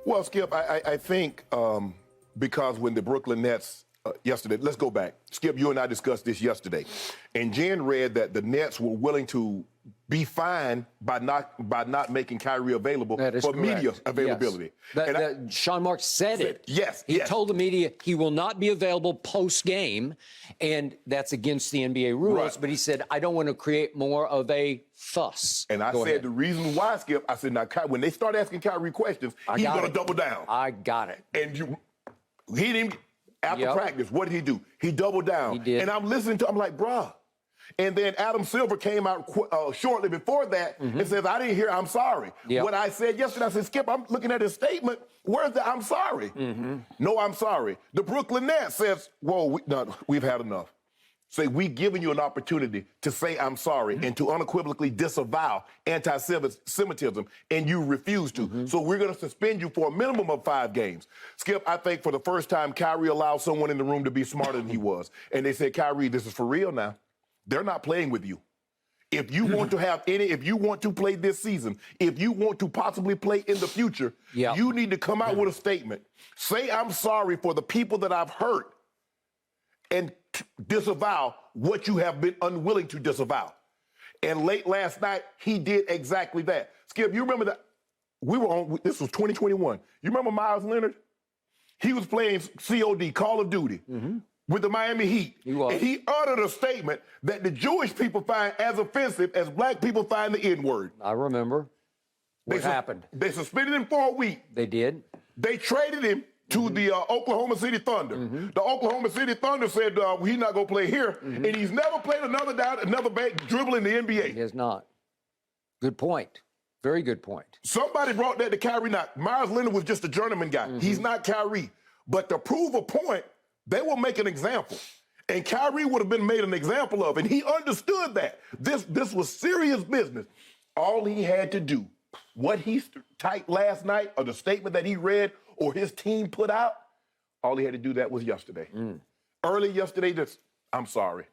Well, Skip, I think because when the Brooklyn Nets yesterday, let's go back. Skip, you and I discussed this yesterday, and Jen read that the Nets were willing to be fined by not making Kyrie available for correct. Media availability. Yes. Sean Marks said it. Yes. He told the media he will not be available post-game, and that's against the NBA rules. Right. But he said, I don't want to create more of a fuss. And I said the reason why, Skip, I said, now, when they start asking Kyrie questions, he's going to double down. I got it. And he didn't, after practice, what did he do? He doubled down. He did. And I'm listening to him like, bruh. And then Adam Silver came out shortly before that and says, I didn't hear I'm sorry. Yep. What I said yesterday, I said, Skip, I'm looking at his statement. Where's the I'm sorry? No, I'm sorry. The Brooklyn Nets says, whoa, we've had enough. Say, we giving you an opportunity to say I'm sorry and to unequivocally disavow anti-Semitism, and you refuse to. So we're going to suspend you for a minimum of 5 games. Skip, I think for the first time, Kyrie allowed someone in the room to be smarter than he was. And they said, Kyrie, this is for real now. They're not playing with you. If you want to if you want to play this season, if you want to possibly play in the future, you need to come out with a statement. Say, I'm sorry for the people that I've hurt, and disavow what you have been unwilling to disavow. And late last night, he did exactly that. Skip, you remember that? This was 2021. You remember Myles Leonard? He was playing COD, Call of Duty, with the Miami Heat. He was. And he uttered a statement that the Jewish people find as offensive as black people find the N-word. I remember what happened. They suspended him for a week. They did. They traded him to the Oklahoma City Thunder. The Oklahoma City Thunder said he's not going to play here, and he's never played another dribble in the NBA. He has not. Good point. Very good point. Somebody brought that to Kyrie. Now, Myles Leonard was just a journeyman guy. He's not Kyrie. But to prove a point, they will make an example. And Kyrie would have been made an example of, and he understood that. This was serious business. All he had to do, what he typed last night, or the statement that he read, or his team put out, all he had to do that was yesterday. Early yesterday, I'm sorry.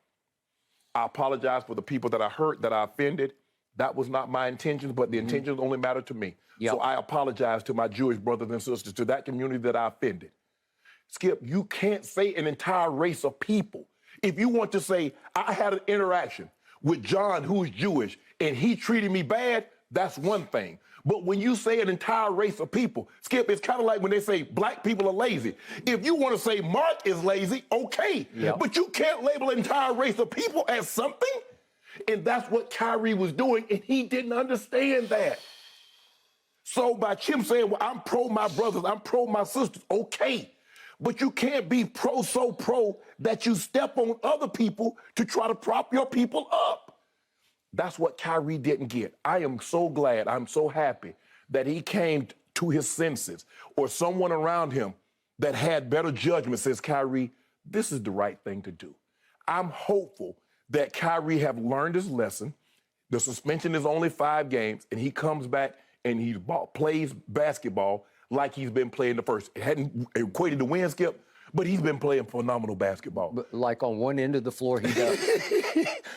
I apologize for the people that I hurt, that I offended. That was not my intentions, but the intentions only matter to me. So I apologize to my Jewish brothers and sisters, to that community that I offended. Skip, you can't say an entire race of people. If you want to say, I had an interaction with John, who is Jewish, and he treated me bad, that's one thing. But when you say an entire race of people, Skip, it's kind of like when they say black people are lazy. If you want to say Mark is lazy, okay. But you can't label an entire race of people as something. And that's what Kyrie was doing, and he didn't understand that. So by him saying, well, I'm pro my brothers, I'm pro my sisters, okay. But you can't be so pro that you step on other people to try to prop your people up. That's what Kyrie didn't get. I am so glad, I'm so happy that he came to his senses, or someone around him that had better judgment says, Kyrie, this is the right thing to do. I'm hopeful that Kyrie have learned his lesson. The suspension is only 5 games, and he comes back and he plays basketball like he's been playing the first. It hadn't equated to win, Skip, but he's been playing phenomenal basketball. But like on one end of the floor, he does.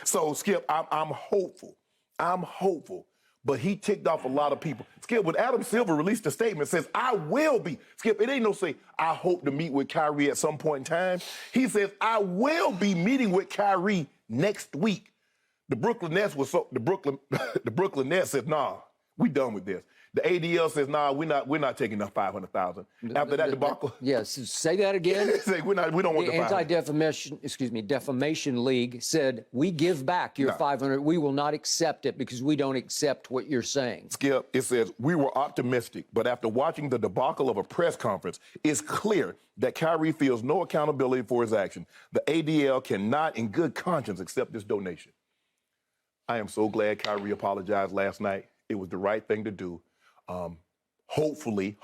So, Skip, I'm hopeful. I'm hopeful. But he ticked off a lot of people. Skip, when Adam Silver released a statement, says, I will be. Skip, it ain't no say, I hope to meet with Kyrie at some point in time. He says, I will be meeting with Kyrie next week. The Brooklyn Nets the Brooklyn Nets said, nah, we done with this. The ADL says, nah, we're not taking enough 500,000. After that debacle. Yes, say that again. Say, we don't want the Anti-Defamation League said, we give back your 500. We will not accept it because we don't accept what you're saying. Skip, it says, we were optimistic, but after watching the debacle of a press conference, it's clear that Kyrie feels no accountability for his action. The ADL cannot, in good conscience, accept this donation. I am so glad Kyrie apologized last night. It was the right thing to do. Hopefully,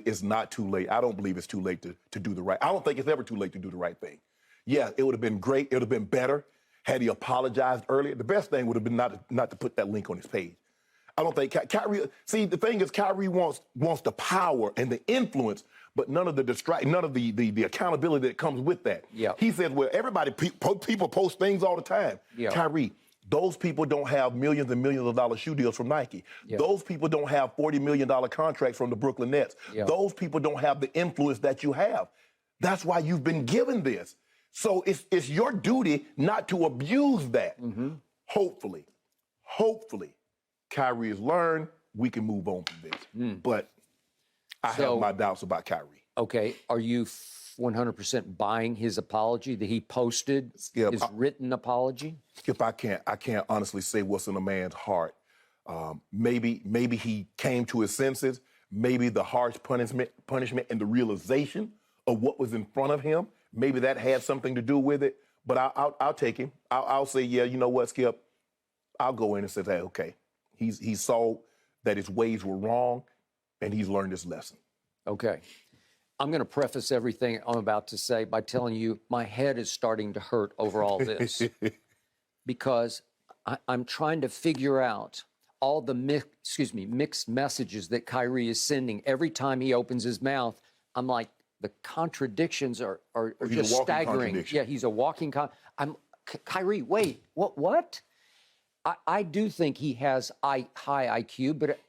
it's not too late. I don't believe it's too late to do the right. I don't think it's ever too late to do the right thing. Yeah, it would have been great. It would have been better had he apologized earlier. The best thing would have been not to put that link on his page. I don't think Kyrie. See, the thing is, Kyrie wants the power and the influence, but none of the accountability that comes with that. He said, well, people post things all the time. Kyrie, Those people don't have millions and millions of dollar shoe deals from Nike. Yeah. Those people don't have $40 million contracts from the Brooklyn Nets. Yeah. Those people don't have the influence that you have. That's why you've been given this. So it's your duty not to abuse that. Mm-hmm. Hopefully, Kyrie has learned. We can move on from this. But I have my doubts about Kyrie. Okay, are you 100% buying his apology that he posted, his written apology? Skip, I can't honestly say what's in a man's heart. Maybe he came to his senses. Maybe the harsh punishment and the realization of what was in front of him, maybe that had something to do with it. But I'll take him. I'll say, yeah, you know what, Skip? I'll go in and say, hey, okay. He saw that his ways were wrong, and he's learned his lesson. Okay. I'm going to preface everything I'm about to say by telling you my head is starting to hurt over all this because I'm trying to figure out all the mixed messages that Kyrie is sending. Every time he opens his mouth, I'm like, the contradictions are just staggering. Yeah, he's a walking Kyrie, wait, what? I do think he has high IQ, but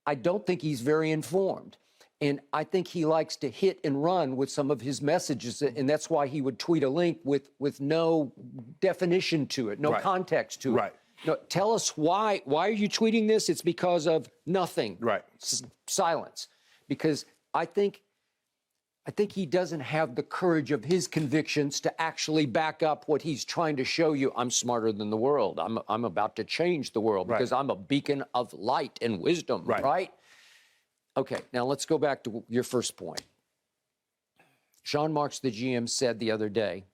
I don't think he's very informed. And I think he likes to hit and run with some of his messages, and that's why he would tweet a link with no definition to it, no context to it. No, tell us why are you tweeting this? It's because of nothing. Silence. Because I think he doesn't have the courage of his convictions to actually back up what he's trying to show you. I'm smarter than the world. I'm about to change the world because I'm a beacon of light and wisdom, right? Okay, now let's go back to your first point. Sean Marks, the GM, said the other day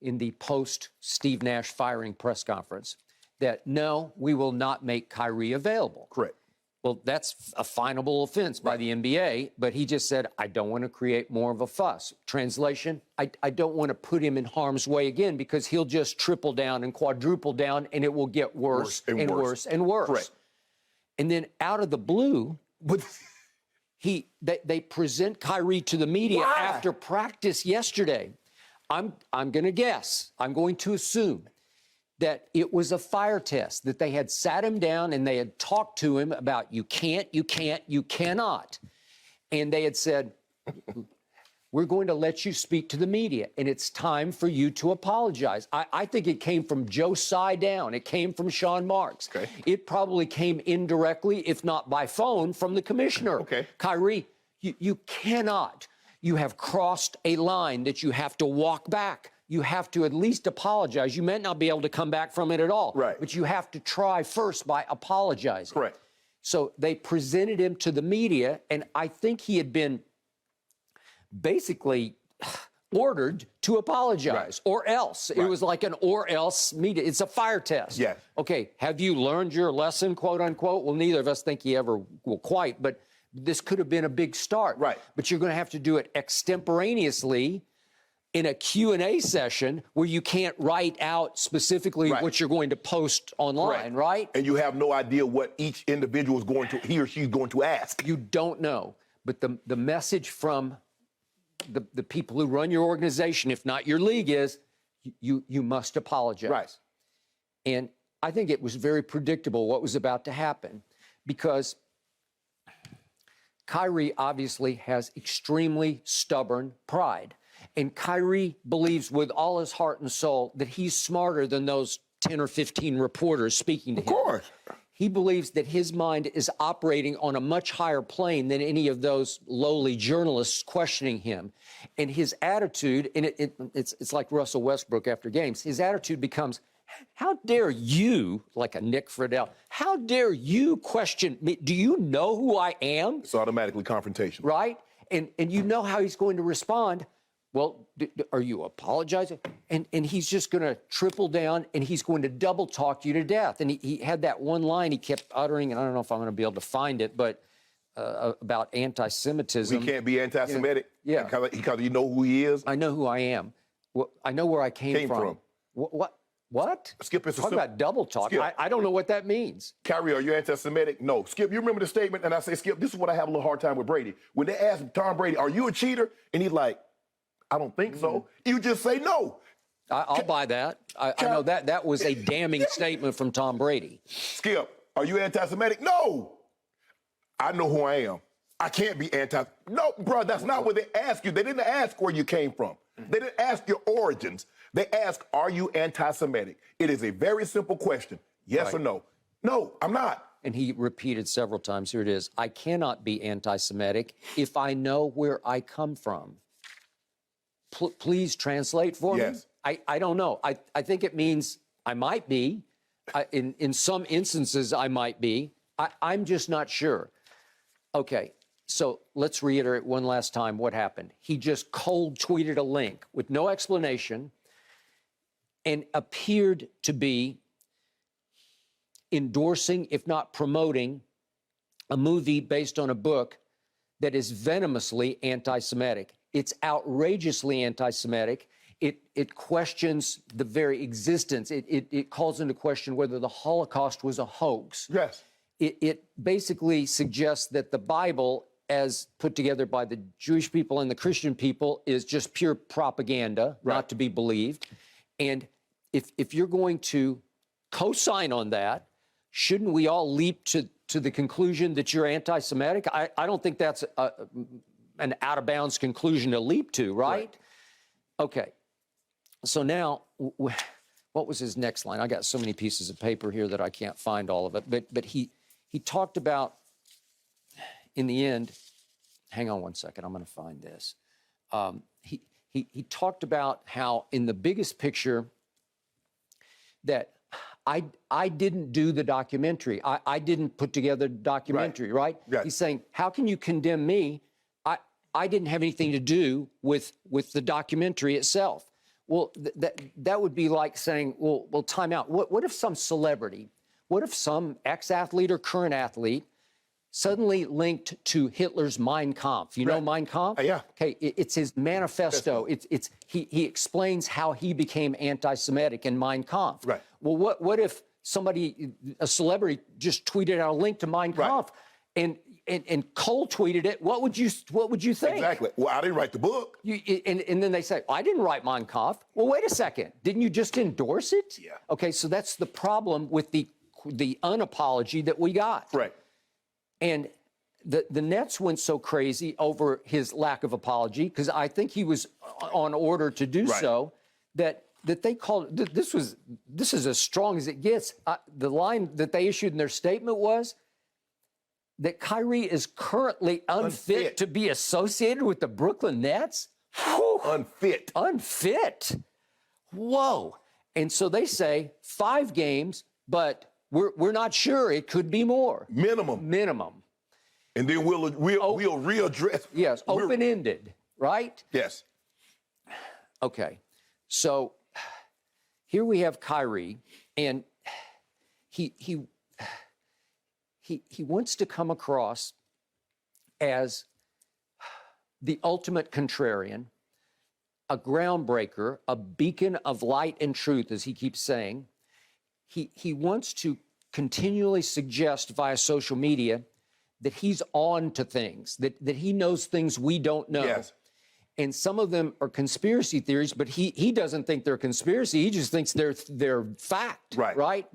in the post-Steve Nash firing press conference that, no, we will not make Kyrie available. Correct. Well, that's a finable offense by the NBA, but he just said, I don't want to create more of a fuss. Translation, I don't want to put him in harm's way again because he'll just triple down and quadruple down and it will get worse and worse and worse. Correct. And then out of the blue, they present Kyrie to the media after practice yesterday. I'm going to guess, I'm going to assume that it was a fire test, that they had sat him down and they had talked to him about you can't, you cannot. And they had said, we're going to let you speak to the media, and it's time for you to apologize. I think it came from Joe Tsai down. It came from Sean Marks. Okay. It probably came indirectly, if not by phone, from the commissioner. Okay. Kyrie, you cannot. You have crossed a line that you have to walk back. You have to at least apologize. You might not be able to come back from it at all. Right. But you have to try first by apologizing. Correct. So they presented him to the media, and I think he had been basically ordered to apologize, or else. It was like an or else media. It's a fire test. Yeah. Okay, have you learned your lesson, quote unquote? Well, neither of us think he ever will quite, but this could have been a big start. Right. But you're going to have to do it extemporaneously in a Q&A session where you can't write out specifically what you're going to post online, right? And you have no idea what each individual is going to, he or she is going to ask. You don't know. But the message from the people who run your organization, if not your league, is you must apologize. Right. And I think it was very predictable what was about to happen because Kyrie obviously has extremely stubborn pride. And Kyrie believes with all his heart and soul that he's smarter than those 10 or 15 reporters speaking to him. Of course. He believes that his mind is operating on a much higher plane than any of those lowly journalists questioning him. And his attitude, and it's like Russell Westbrook after games, his attitude becomes, how dare you, like a Nick Friedel, how dare you question me? Do you know who I am? It's automatically confrontational. Right? And you know how he's going to respond. Well, are you apologizing? And he's just going to triple down, and he's going to double talk you to death. And he had that one line he kept uttering, and I don't know if I'm going to be able to find it, but about anti-Semitism. We can't be anti-Semitic? Yeah. Because you know who he is? I know who I am. Well, I know where I came from. What? Skip, it's Talk about double talk. I don't know what that means. Kyrie, are you anti-Semitic? No. Skip, you remember the statement? And I say, Skip, this is what I have a little hard time with Brady. When they ask Tom Brady, are you a cheater? And he's like, I don't think so. You just say no. I'll buy that. I know that was a damning statement from Tom Brady. Skip, are you anti-Semitic? No. I know who I am. I can't be No, bro, that's not what they asked you. They didn't ask where you came from. They didn't ask your origins. They asked, are you anti-Semitic? It is a very simple question. Yes or no? No, I'm not. And he repeated several times, here it is, I cannot be anti-Semitic if I know where I come from. Please translate for me. I don't know. I think it means I might be. In some instances, I might be. I'm just not sure. Okay, so let's reiterate one last time what happened. He just cold tweeted a link with no explanation and appeared to be endorsing, if not promoting, a movie based on a book that is venomously anti-Semitic. It's outrageously anti-Semitic. It questions the very existence. It calls into question whether the Holocaust was a hoax. Yes. It basically suggests that the Bible, as put together by the Jewish people and the Christian people, is just pure propaganda, not to be believed. And if you're going to co-sign on that, shouldn't we all leap to the conclusion that you're anti-Semitic? I don't think that's an out-of-bounds conclusion to leap to, right? Okay. So now, what was his next line? I got so many pieces of paper here that I can't find all of it. But he talked about, in the end, hang on one second, I'm going to find this. He talked about how, in the biggest picture, that I didn't do the documentary. I didn't put together the documentary, right? He's saying, how can you condemn me? I didn't have anything to do with the documentary itself. Well, that would be like saying, well, time out. What if some celebrity, what if some ex-athlete or current athlete suddenly linked to Hitler's Mein Kampf? You know Mein Kampf? Yeah. Okay, it's his manifesto. He explains how he became anti-Semitic in Mein Kampf. Right. Well, what if somebody, a celebrity, just tweeted out a link to Mein Kampf and cold tweeted it? What would you think? Exactly. Well, I didn't write the book. And then they say, I didn't write Mein Kampf. Well, wait a second. Didn't you just endorse it? Yeah. Okay, so that's the problem with the unapology that we got. Right. And the Nets went so crazy over his lack of apology, because I think he was on order to do so, that they called this is as strong as it gets. The line that they issued in their statement was that Kyrie is currently unfit to be associated with the Brooklyn Nets. Whew. Unfit. Whoa. And so they say 5 games, but we're not sure. It could be more. Minimum. And then we'll readdress. Yes, open-ended, right? Yes. Okay. So here we have Kyrie, and he wants to come across as the ultimate contrarian, a groundbreaker, a beacon of light and truth, as he keeps saying. He wants to continually suggest via social media that he's on to things, that he knows things we don't know. Yes. And some of them are conspiracy theories, but he doesn't think they're conspiracy. He just thinks they're fact, right?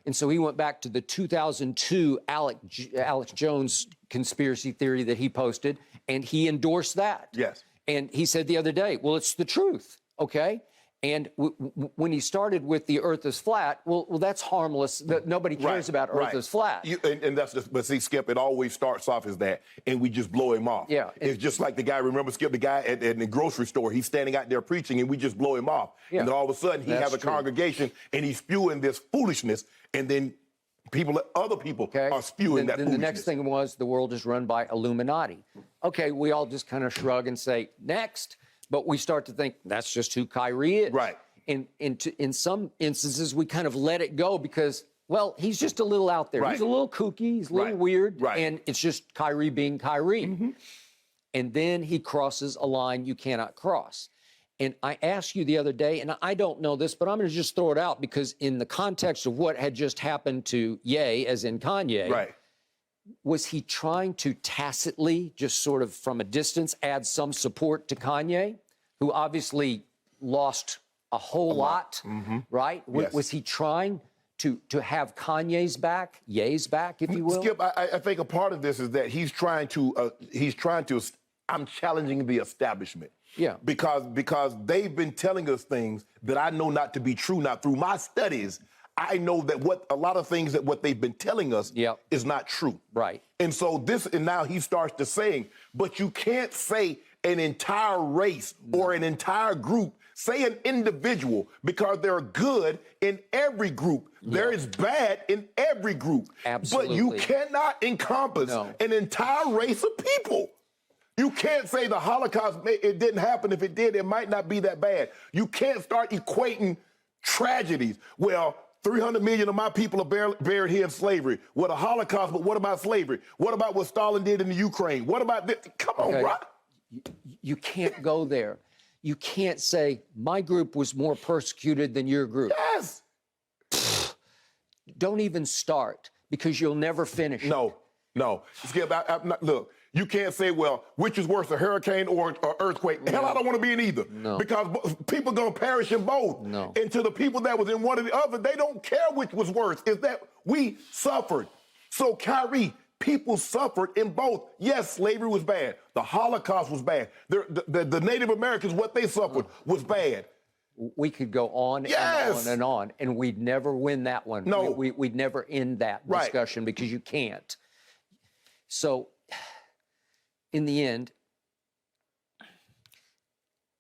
And so he went back to the 2002 Alex Jones conspiracy theory that he posted, and he endorsed that. Yes. And he said the other day, well, it's the truth, okay? And when he started with the Earth is flat, well, that's harmless. Nobody cares about Earth is flat. And that's just, but see, Skip, it always starts off as that, and we just blow him off. Yeah. It's just like the guy, remember, Skip, the guy at the grocery store, he's standing out there preaching, and we just blow him off. Yeah. And then all of a sudden, he has a congregation, and he's spewing this foolishness, and then other people are spewing that foolishness. Then the next thing was the world is run by Illuminati. Okay, we all just kind of shrug and say, next. But we start to think that's just who Kyrie is. Right. And in some instances, we kind of let it go because, well, he's just a little out there. He's a little kooky. He's a little weird. And it's just Kyrie being Kyrie. And then he crosses a line you cannot cross. And I asked you the other day, and I don't know this, but I'm going to just throw it out because in the context of what had just happened to Ye, as in Kanye, was he trying to tacitly, just sort of from a distance, add some support to Kanye, who obviously lost a whole lot, right? Yes. Was he trying to have Kanye's back, Ye's back, if you will? Skip, I think a part of this is that he's trying to, I'm challenging the establishment. Yeah. Because they've been telling us things that I know not to be true. Now, through my studies, I know that a lot of things that what they've been telling us is not true. Right. And so and now he starts to saying, but you can't say an entire race or an entire group, say an individual, because there are good in every group. There is bad in every group. Absolutely. But you cannot encompass an entire race of people. You can't say the Holocaust, it didn't happen. If it did, it might not be that bad. You can't start equating tragedies. Well, 300 million of my people are buried here in slavery. Well, the Holocaust, but what about slavery? What about what Stalin did in the Ukraine? What about this? Come on, bro. You can't go there. You can't say, my group was more persecuted than your group. Yes. Don't even start, because you'll never finish. No. Skip, look, you can't say, well, which is worse, a hurricane or earthquake? Hell, I don't want to be in either. No. Because people going to perish in both. No. And to the people that was in one or the other, they don't care which was worse. Is that we suffered. So, Kyrie, people suffered in both. Yes, slavery was bad. The Holocaust was bad. The Native Americans, what they suffered was bad. We could go on and on, and we'd never win that one. No. We'd never end that discussion, because you can't. So, in the end,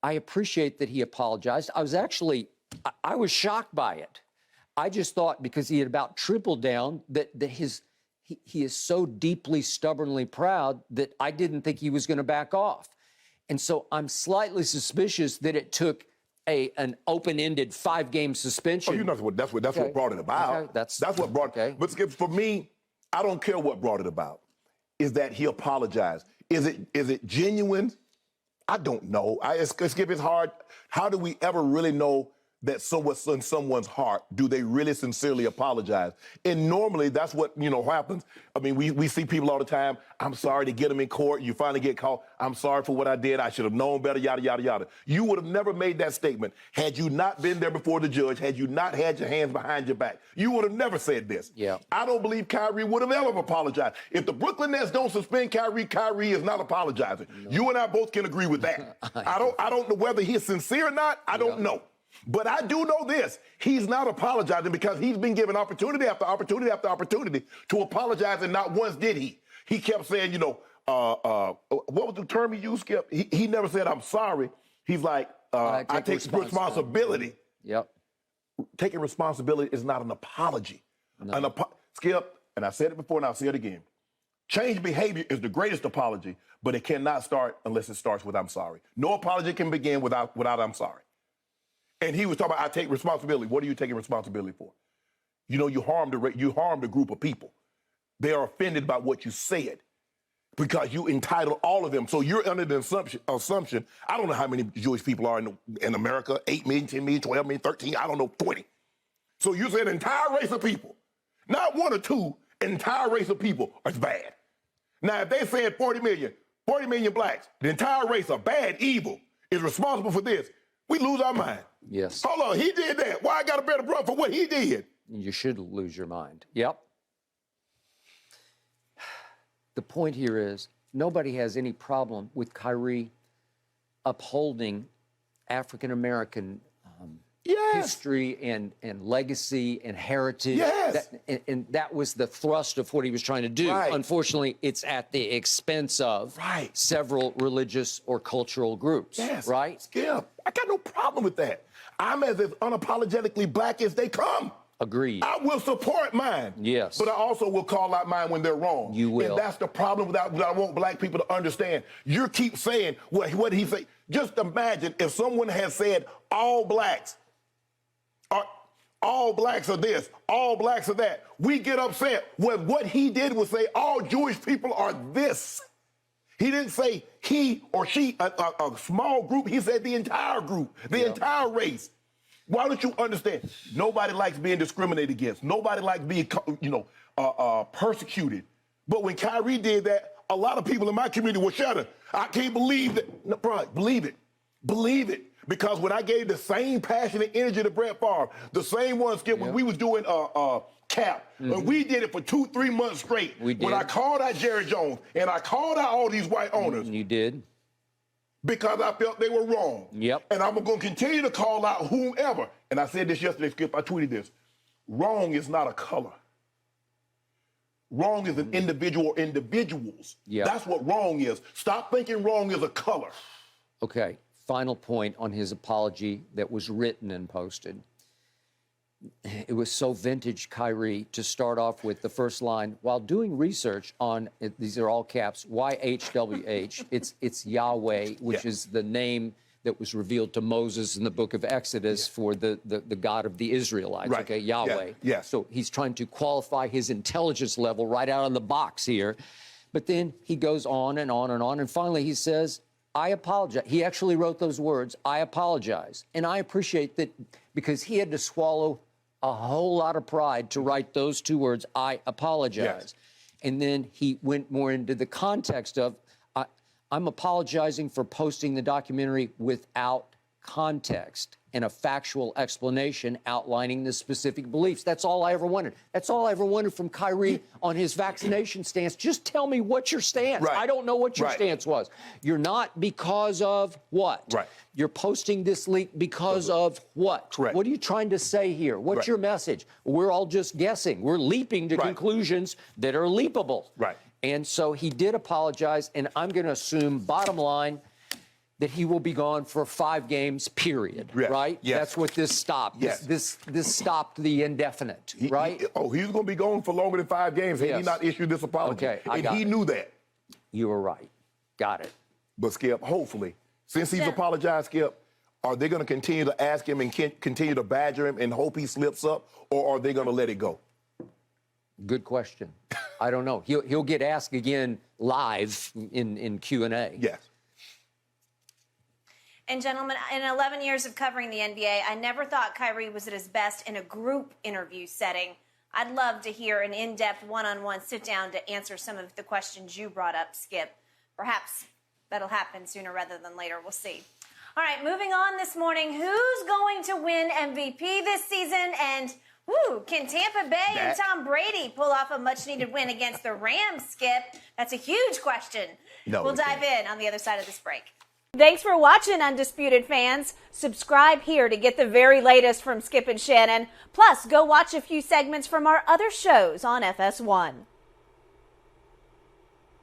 I appreciate that he apologized. I was shocked by it. I just thought, because he had about tripled down, that he is so deeply, stubbornly proud that I didn't think he was going to back off. And so I'm slightly suspicious that it took an open-ended 5-game suspension. Oh, you know that's what brought it about. Okay. That's what brought it. But Skip, for me, I don't care what brought it about. Is that he apologized. Is it genuine? I don't know. Skip, it's hard. How do we ever really know that what's in someone's heart? Do they really sincerely apologize? And normally that's what, happens. I mean, we see people all the time. I'm sorry, to get them in court. You finally get caught. I'm sorry for what I did. I should have known better, yada, yada, yada. You would have never made that statement had you not been there before the judge, had you not had your hands behind your back. You would have never said this. Yeah. I don't believe Kyrie would have ever apologized. If the Brooklyn Nets don't suspend Kyrie, Kyrie is not apologizing. No. You and I both can agree with that. I don't know whether he's sincere or not. I don't know. But I do know this. He's not apologizing, because he's been given opportunity after opportunity after opportunity to apologize, and not once did he. He kept saying, what was the term he used, Skip? He never said, I'm sorry. He's like, I take responsibility. Yep. Taking responsibility is not an apology. No. Skip, and I said it before and I'll say it again. Change behavior is the greatest apology, but it cannot start unless it starts with I'm sorry. No apology can begin without I'm sorry. And he was talking about, I take responsibility. What are you taking responsibility for? You harmed a group of people. They are offended by what you said because you entitled all of them. So you're under the assumption, I don't know how many Jewish people are in America, 8 million, 10 million, 12 million, 13, I don't know, 20. So you said an entire race of people, not one or two, an entire race of people is bad. Now, if they said 40 million blacks, the entire race of bad, evil, is responsible for this, we lose our mind. Yes. Hold on, he did that. Why I got a better brother for what he did? You should lose your mind. Yep. The point here is, nobody has any problem with Kyrie upholding African-American history and legacy and heritage. Yes. And that was the thrust of what he was trying to do. Right. Unfortunately, it's at the expense of several religious or cultural groups. Yes. Right? Skip, I got no problem with that. I'm as unapologetically black as they come. Agreed. I will support mine. Yes. But I also will call out mine when they're wrong. You will. And that's the problem that I want black people to understand. You keep saying what he say. Just imagine if someone had said all blacks are this, all blacks are that. We get upset. When what he did was say all Jewish people are this. He didn't say he or she, a small group. He said the entire group, the entire race. Why don't you understand? Nobody likes being discriminated against. Nobody likes being, persecuted. But when Kyrie did that, a lot of people in my community were shouting, I can't believe that. No, bro, believe it. Believe it. Because when I gave the same passion and energy to Brett Favre, the same one, Skip, when we was doing cap, and we did it for 2-3 months straight. We did. When I called out Jerry Jones and I called out all these white owners. You did. Because I felt they were wrong. Yep. And I'm going to continue to call out whomever. And I said this yesterday, Skip, I tweeted this. Wrong is not a color. Wrong is an individual or individuals. Yep. That's what wrong is. Stop thinking wrong is a color. Okay, final point on his apology that was written and posted. It was so vintage Kyrie to start off with the first line. While doing research on, these are all caps, YHWH, it's Yahweh, which is the name that was revealed to Moses in the book of Exodus for the God of the Israelites, Right. okay, Yahweh. Yeah. Yes. So he's trying to qualify his intelligence level right out of the box here. But then he goes on and on and on, and finally he says, I apologize. He actually wrote those words, I apologize. And I appreciate that because he had to swallow a whole lot of pride to write those two words, I apologize. Yes. And then he went more into the context of, I'm apologizing for posting the documentary without context and a factual explanation outlining the specific beliefs. That's all I ever wanted. That's all I ever wanted from Kyrie on his vaccination stance. Just tell me what your stance. Right. I don't know what your Right. stance was. You're not because of what? Right. You're posting this leak because of what? Correct. What are you trying to say here? What's Right. your message? We're all just guessing. We're leaping to Right. conclusions that are leapable. Right. And so he did apologize, and I'm going to assume, bottom line, that he will be gone for 5 games, period, Yes. right? Yes. That's what this stopped. Yes. This stopped the indefinite, right? He's going to be gone for longer than 5 games had he Yes. not issued this apology. Okay, I and got he it. knew that. You were right. Got it. But, Skip, hopefully, since he's apologized, Skip, are they going to continue to ask him and continue to badger him and hope he slips up, or are they going to let it go? Good question. I don't know. He'll get asked again live in Q&A. Yes. And gentlemen, in 11 years of covering the NBA, I never thought Kyrie was at his best in a group interview setting. I'd love to hear an in-depth one-on-one sit-down to answer some of the questions you brought up, Skip. Perhaps that'll happen sooner rather than later. We'll see. All right, moving on this morning. Who's going to win MVP this season? And can Tampa Bay and Tom Brady pull off a much-needed win against the Rams, Skip? That's a huge question. No, we'll it dive can't. in on the other side of this break. Thanks for watching, Undisputed fans. Subscribe here to get the very latest from Skip and Shannon. Plus, go watch a few segments from our other shows on FS1.